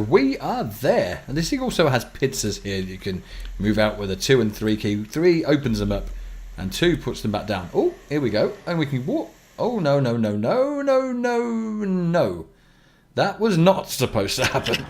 We are there, and this thing also has pizzas here. You can move out with a 2 and 3 key. 3 opens them up, and 2 puts them back down. Oh, here we go, and we can walk. Oh no no no no no no no! That was not supposed to happen.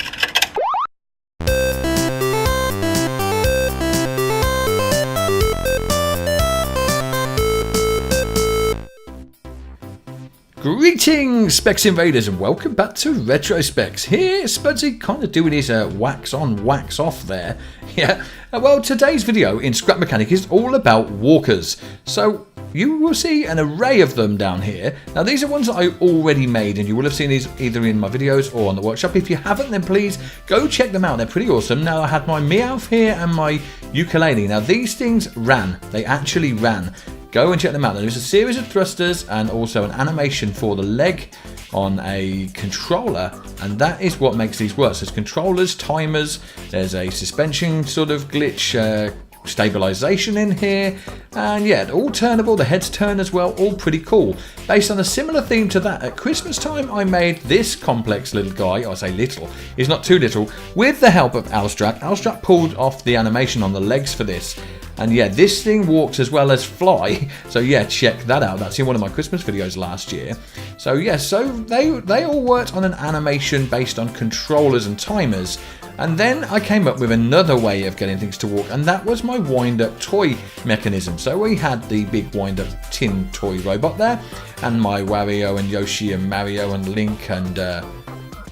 Greetings, Spexxy invaders, and welcome back to Retro Specs. Here, Spexxy kind of doing his wax on, wax off there. Yeah, well, today's video in Scrap Mechanic is all about walkers. So, you will see an array of them down here. Now, these are ones that I already made, and you will have seen these either in my videos or on the workshop. If you haven't, then please go check them out. They're pretty awesome. Now, I had my Meowth here and my ukulele. Now, these things ran. They actually ran. Go and check them out. There's a series of thrusters and also an animation for the leg on a controller, and that is what makes these work. So there's controllers, timers, there's a suspension sort of glitch, stabilization in here, and yeah, all turnable, the heads turn as well, all pretty cool. Based on a similar theme to that, at Christmas time I made this complex little guy. I say little, he's not too little, with the help of Alstrak. Alstrak pulled off the animation on the legs for this. And yeah, this thing walks as well as fly. So yeah, check that out. That's in one of my Christmas videos last year. So yeah, so they all worked on an animation based on controllers and timers. And then I came up with another way of getting things to walk, and that was my wind-up toy mechanism. So we had the big wind-up tin toy robot there, and my Wario and Yoshi and Mario and Link and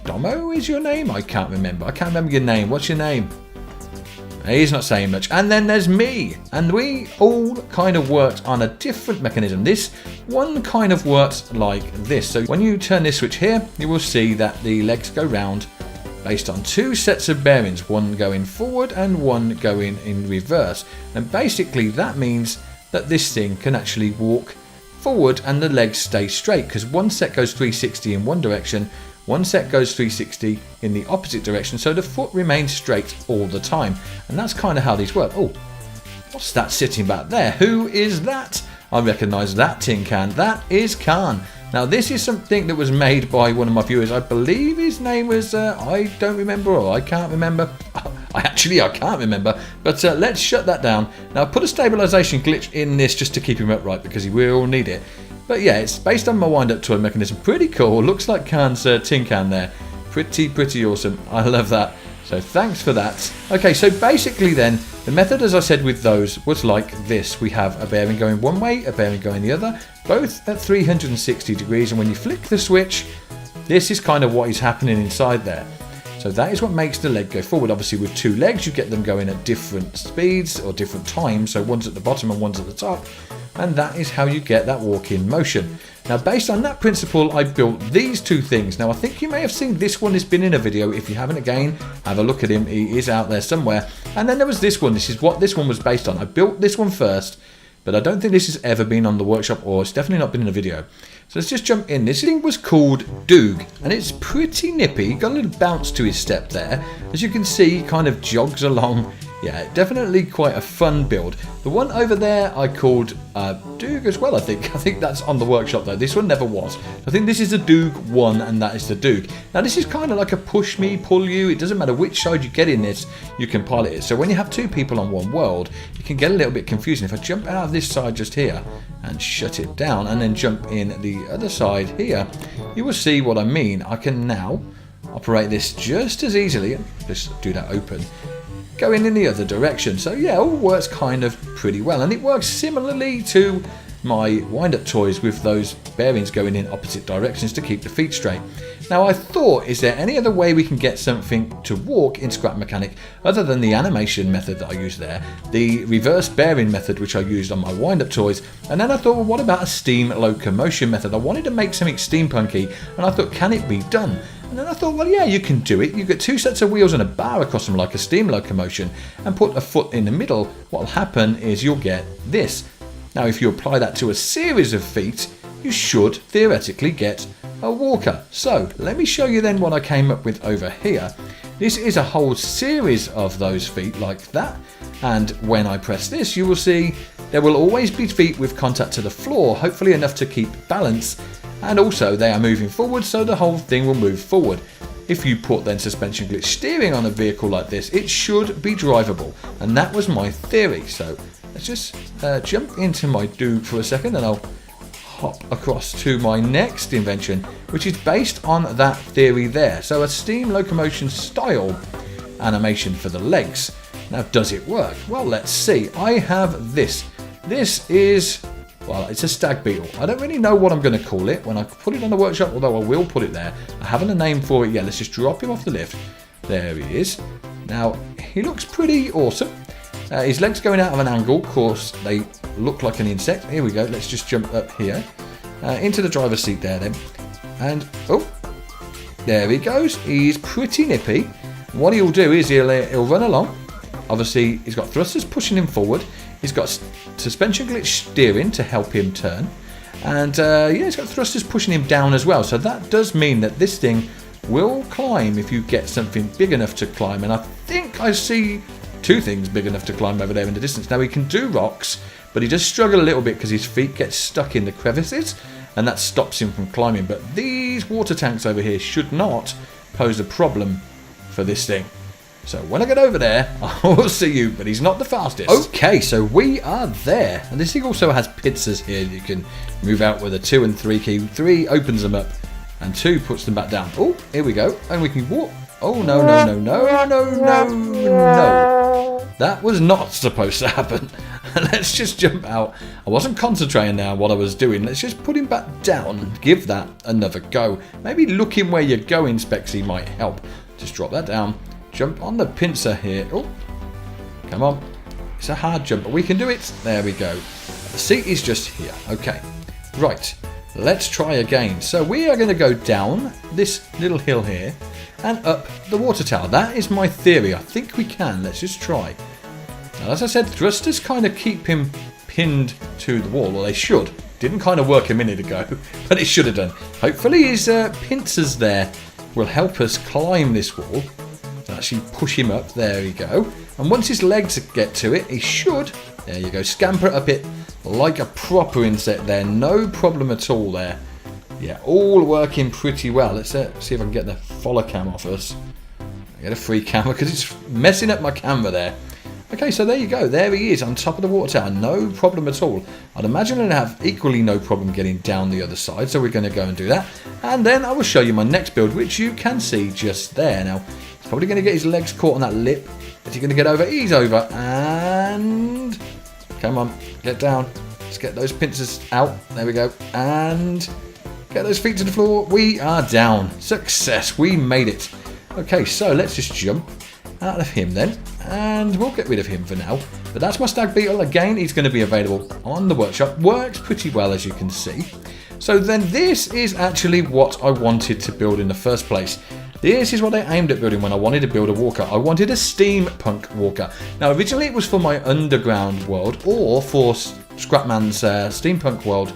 Domo is your name? I can't remember. I can't remember your name. What's your name? He's not saying much. And then there's me. And we all kind of worked on a different mechanism. This one kind of works like this. So when you turn this switch here, you will see that the legs go round based on 2 sets of bearings. One going forward and one going in reverse. And basically that means that this thing can actually walk forward and the legs stay straight, because one set goes 360 in one direction, one set goes 360 in the opposite direction, so the foot remains straight all the time. And that's kind of how these work. Oh, what's that sitting back there? Who is that? I recognise that tin can. That is Khan. Now, this is something that was made by one of my viewers. I believe his name was, I don't remember, or I can't remember. I can't remember. But let's shut that down. Now, put a stabilisation glitch in this just to keep him upright, because he will need it. But yeah, it's based on my wind-up toy mechanism. Pretty cool. Looks like Khan's tin can there. Pretty awesome. I love that. So thanks for that. Okay, so basically then, the method, as I said with those, was like this. We have a bearing going one way, a bearing going the other, both at 360 degrees. And when you flick the switch, this is kind of what is happening inside there. So that is what makes the leg go forward. Obviously with 2 legs, you get them going at different speeds or different times. So one's at the bottom and one's at the top. And that is how you get that walk-in motion. Now, based on that principle, I built these 2 things. Now, I think you may have seen this one has been in a video. If you haven't, again, have a look at him. He is out there somewhere. And then there was this one. This is what this one was based on. I built this one first, but I don't think this has ever been on the workshop, or it's definitely not been in a video. So let's just jump in. This thing was called Doog, and it's pretty nippy. Got a little bounce to his step there. As you can see, he kind of jogs along. Yeah, definitely quite a fun build. The one over there I called Doog as well, I think. I think that's on the workshop though. This one never was. I think this is the Doog 1 and that is the Doog. Now this is kind of like a push me, pull you. It doesn't matter which side you get in this, you can pilot it. So when you have 2 people on one world, it can get a little bit confusing. If I jump out of this side just here and shut it down and then jump in the other side here, you will see what I mean. I can now operate this just as easily. Just do that open. Going in the other direction. So yeah, all works kind of pretty well, and it works similarly to my wind-up toys with those bearings going in opposite directions to keep the feet straight. Now I thought, is there any other way we can get something to walk in Scrap Mechanic other than the animation method that I used there, the reverse bearing method which I used on my wind-up toys, and then I thought, well, what about a steam locomotion method? I wanted to make something steampunky, and I thought, can it be done? And then I thought, well, yeah, you can do it. You get 2 sets of wheels and a bar across them like a steam locomotion, and put a foot in the middle. What will happen is you'll get this. Now, if you apply that to a series of feet, you should theoretically get a walker. So let me show you then what I came up with over here. This is a whole series of those feet like that. And when I press this, you will see there will always be feet with contact to the floor, hopefully enough to keep balance. And also they are moving forward, so the whole thing will move forward. if you put then suspension glitch steering on a vehicle like this, it should be drivable. And that was my theory. So let's just jump into my Duke for a second, and I'll hop across to my next invention, which is based on that theory there. So a steam locomotion style animation for the legs. Now, does it work? Well, let's see. I have this. This is, well, it's a stag beetle. I don't really know what I'm going to call it when I put it on the workshop, although I will put it there. I haven't a name for it yet. Let's just drop him off the lift. There he is. Now, he looks pretty awesome. His legs going out of an angle. Of course, they look like an insect. Here we go. Let's just jump up here. Into the driver's seat there then. And, oh, there he goes. He's pretty nippy. What he'll do is he'll run along. Obviously, he's got thrusters pushing him forward. He's got suspension glitch steering to help him turn. And yeah, he's got thrusters pushing him down as well. So that does mean that this thing will climb if you get something big enough to climb. And I think I see two things big enough to climb over there in the distance. Now, he can do rocks, but he does struggle a little bit because his feet get stuck in the crevices. And that stops him from climbing. But these water tanks over here should not pose a problem for this thing. So when I get over there, I will see you, but he's not the fastest. Okay, so we are there. And this thing also has pizzas here. You can move out with a 2 and 3 key. 3 opens them up, and 2 puts them back down. Oh, here we go. And we can walk. Oh, no, no, no, no, no, no, no. That was not supposed to happen. Let's just jump out. I wasn't concentrating now on what I was doing. Let's just put him back down and give that another go. Maybe looking where you're going, Spexxy, might help. Just drop that down. Jump on the pincer here. Oh, come on. It's a hard jump, but we can do it. There we go. The seat is just here. Okay. Right. Let's try again. So we are going to go down this little hill here and up the water tower. That is my theory. I think we can. Let's just try. Now, as I said, thrusters kind of keep him pinned to the wall. Well, they should. Didn't kind of work a minute ago, but it should have done. Hopefully his pincers there will help us climb this wall. Actually push him up. There we go. And once his legs get to it, he should, there you go, scamper up it like a proper insect there. No problem at all there. Yeah, all working pretty well. Let's see if I can get the follow cam off us. I get a free camera because it's messing up my camera there. Okay, so there you go. There he is on top of the water tower. No problem at all. I'd imagine I'd have equally no problem getting down the other side. So we're going to go and do that. And then I will show you my next build, which you can see just there. Now, he's probably going to get his legs caught on that lip. Is he going to get over? He's over. And come on, get down. Let's get those pincers out. There we go. And get those feet to the floor. We are down. Success. We made it. Okay, so let's just jump out of him then, and we'll get rid of him for now. But that's my stag beetle. Again, he's going to be available on the workshop. Works pretty well, as you can see. So then this is actually what I wanted to build in the first place. This is what I aimed at building when I wanted to build a walker. I wanted a steampunk walker. Now originally it was for my underground world or for Scrapman's steampunk world.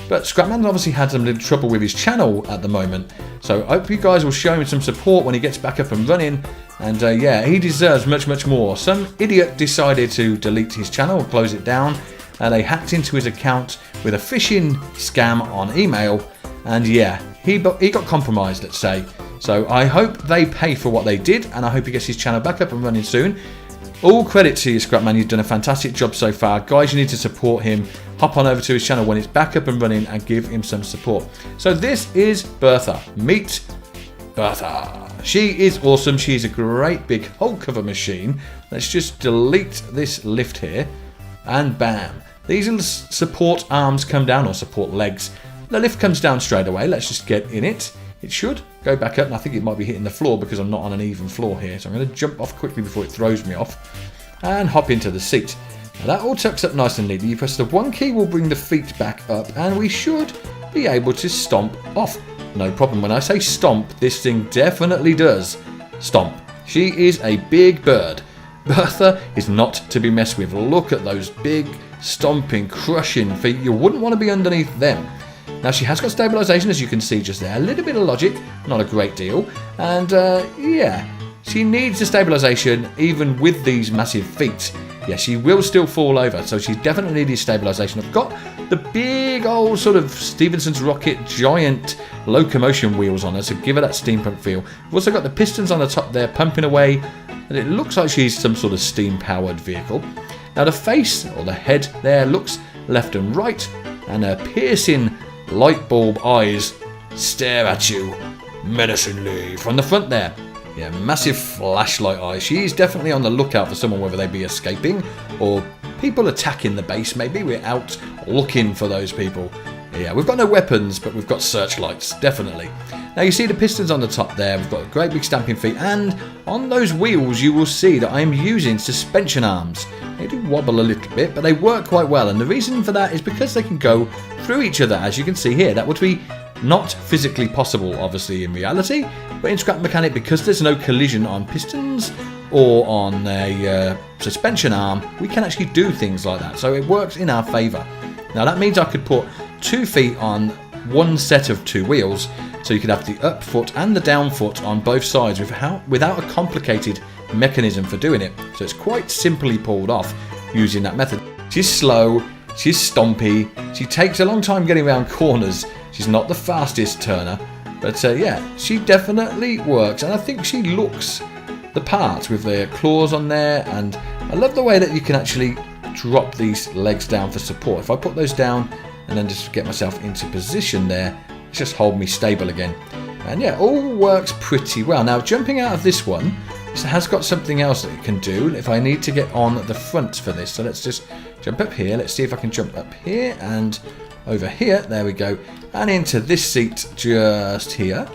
But Scrapman obviously had some little trouble with his channel at the moment. So I hope you guys will show him some support when he gets back up and running. And yeah, he deserves much, much more. Some idiot decided to delete his channel or close it down. And they hacked into his account with a phishing scam on email. And yeah, he got compromised, let's say. So I hope they pay for what they did. And I hope he gets his channel back up and running soon. All credit to you, Scrapman. You've done a fantastic job so far. Guys, you need to support him. Hop on over to his channel when it's back up and running and give him some support. So this is Bertha. Meet Bertha. She is awesome. She's a great big Hulk of a machine. Let's just delete this lift here. And bam. These little support arms come down, or support legs. The lift comes down straight away. Let's just get in it. It should go back up, and I think it might be hitting the floor because I'm not on an even floor here. So I'm going to jump off quickly before it throws me off and hop into the seat. Now that all tucks up nice and neatly. You press the 1 key will bring the feet back up, and we should be able to stomp off. No problem. When I say stomp, this thing definitely does stomp. She is a big bird. Bertha is not to be messed with. Look at those big stomping, crushing feet. You wouldn't want to be underneath them. Now she has got stabilisation, as you can see just there. A little bit of logic, not a great deal. And yeah, she needs the stabilisation even with these massive feet. yeah, she will still fall over, so she definitely needs stabilisation. I've got the big old sort of Stephenson's rocket giant locomotion wheels on her to give her that steampunk feel. We've also got the pistons on the top there pumping away, and it looks like she's some sort of steam-powered vehicle. Now the face, or the head there, looks left and right, and her piercing light bulb eyes stare at you menacingly from the front there. Yeah, massive flashlight eyes. She's definitely on the lookout for someone, whether they be escaping or people attacking the base. Maybe we're out looking for those people. Yeah, we've got no weapons, but we've got searchlights, definitely. Now you see the pistons on the top there. We've got great big stamping feet, and on those wheels you will see that I'm using suspension arms. They do wobble a little bit, but they work quite well, and the reason for that is because they can go through each other, as you can see here. That would be not physically possible, obviously, in reality, but in Scrap Mechanic, because there's no collision on pistons or on a suspension arm, we can actually do things like that, so it works in our favour. Now that means I could put 2 feet on one set of 2 wheels, so you could have the up foot and the down foot on both sides without a complicated mechanism for doing it. So it's quite simply pulled off using that method. She's slow, she's stompy, she takes a long time getting around corners. She's not the fastest turner, but yeah, she definitely works, and I think she looks the part with the claws on there, and I love the way that you can actually drop these legs down for support. If I put those down and then just get myself into position there, it's just hold me stable again. And yeah, all works pretty well. Now jumping out of this one, it has got something else that it can do if I need to get on the front for this. So let's just jump up here. Let's see if I can jump up here and over here. There we go. And into this seat just here.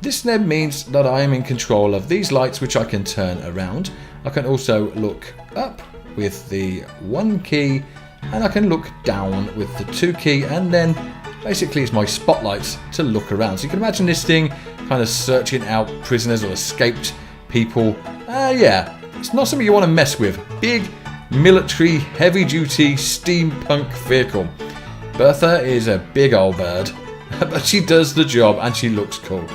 This then means that I am in control of these lights, which I can turn around. I can also look up with the 1 key, and I can look down with the 2 key, and then basically it's my spotlights to look around. So you can imagine this thing kind of searching out prisoners or escaped people. Yeah, it's not something you want to mess with. Big, military, heavy-duty, steampunk vehicle. Bertha is a big old bird, but she does the job and she looks cool.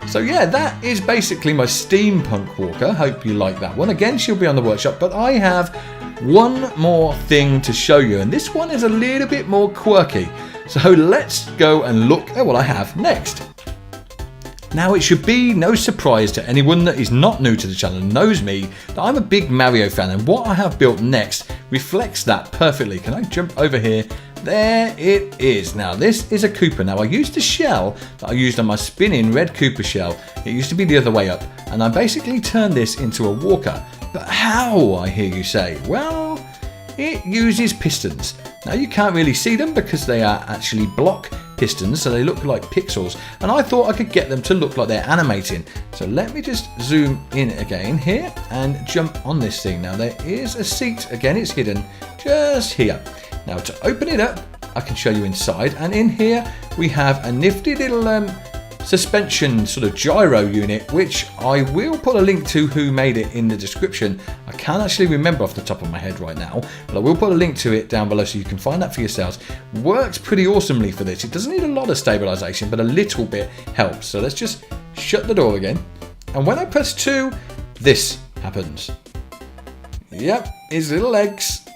So yeah, that is basically my steampunk walker. Hope you like that one. Again, she'll be on the workshop, but I have one more thing to show you, and this one is a little bit more quirky. So let's go and look at what I have next. Now, it should be no surprise to anyone that is not new to the channel and knows me that I'm a big Mario fan, and what I have built next reflects that perfectly. Can I jump over here? There it is. Now, this is a Koopa. Now, I used the shell that I used on my spinning red Koopa shell. It used to be the other way up, and I basically turned this into a walker. But how, I hear you say? Well, it uses pistons. Now, you can't really see them because they are actually block pistons, so they look like pixels, and I thought I could get them to look like they're animating. So let me just zoom in again here and jump on this thing. Now, there is a seat. Again, it's hidden just here. Now, to open it up, I can show you inside, and in here we have a nifty little suspension sort of gyro unit, which I will put a link to who made it in the description. I can't actually remember off the top of my head right now, but I will put a link to it down below so you can find that for yourselves. Works pretty awesomely for this. It doesn't need a lot of stabilization, but a little bit helps. So let's just shut the door again, and when I press 2, this happens. Yep, his little legs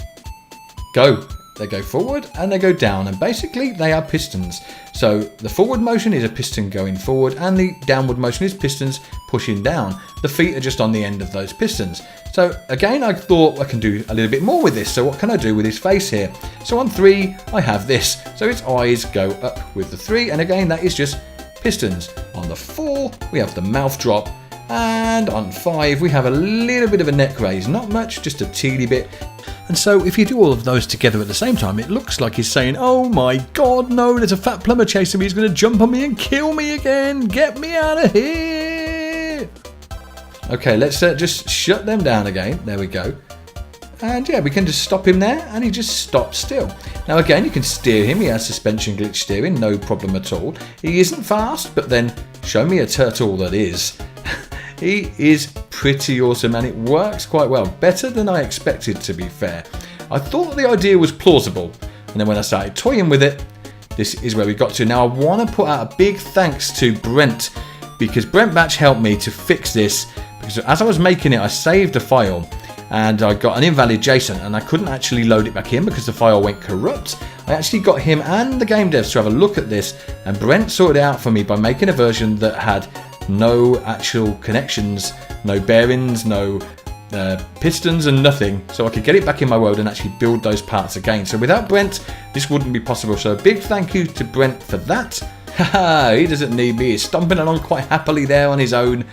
go. They go forward and they go down, and basically they are pistons. So the forward motion is a piston going forward, and the downward motion is pistons pushing down. The feet are just on the end of those pistons. So again, I thought I can do a little bit more with this. So what can I do with his face here? So on 3, I have this. So its eyes go up with the 3, and again, that is just pistons. On the 4, we have the mouth drop. And on 5, we have a little bit of a neck raise. Not much, just a teeny bit. And so if you do all of those together at the same time, it looks like he's saying, oh my god, no, there's a fat plumber chasing me. He's going to jump on me and kill me again. Get me out of here. Okay, let's just shut them down again. There we go. And yeah, we can just stop him there, and he just stops still. Now again, you can steer him. He has suspension glitch steering, no problem at all. He isn't fast, but then show me a turtle that is. He is pretty awesome, and it works quite well. Better than I expected, to be fair. I thought the idea was plausible, and then when I started toying with it, this is where we got to. Now I want to put out a big thanks to Brent, because Brent Batch helped me to fix this, because as I was making it, I saved a file, and I got an invalid JSON, and I couldn't actually load it back in because the file went corrupt. I actually got him and the game devs to have a look at this, and Brent sorted it out for me by making a version that had no actual connections, no bearings, no pistons and nothing, so I could get it back in my world and actually build those parts again. So without Brent, this wouldn't be possible. So a big thank you to Brent for that. Haha, he doesn't need me. He's stomping along quite happily there on his own.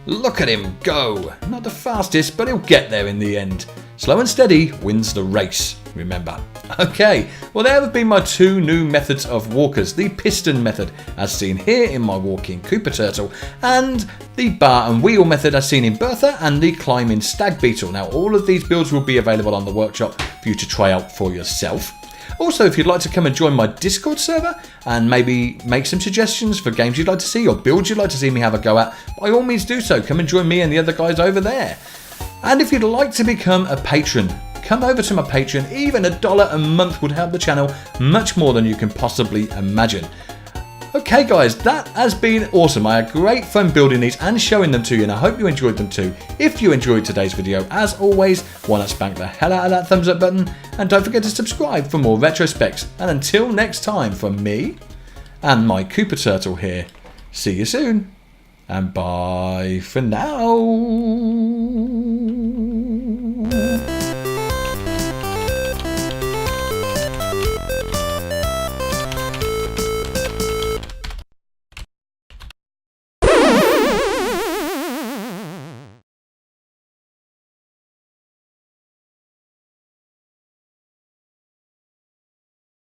Look at him go. Not the fastest, but he'll get there in the end. Slow and steady wins the race, remember. Okay, well there have been my two new methods of walkers. The piston method, as seen here in my walking Cooper Turtle, and the bar and wheel method as seen in Bertha and the climbing Stag Beetle. Now all of these builds will be available on the workshop for you to try out for yourself. Also, if you'd like to come and join my Discord server and maybe make some suggestions for games you'd like to see or builds you'd like to see me have a go at, by all means do so. Come and join me and the other guys over there. And if you'd like to become a patron, come over to my Patreon. Even $1 a month would help the channel much more than you can possibly imagine. Okay guys, that has been awesome. I had great fun building these and showing them to you, and I hope you enjoyed them too. If you enjoyed today's video, as always, why not spank the hell out of that thumbs up button, and don't forget to subscribe for more retro specs. And until next time, from me and my Cooper Turtle here, see you soon, and bye for now.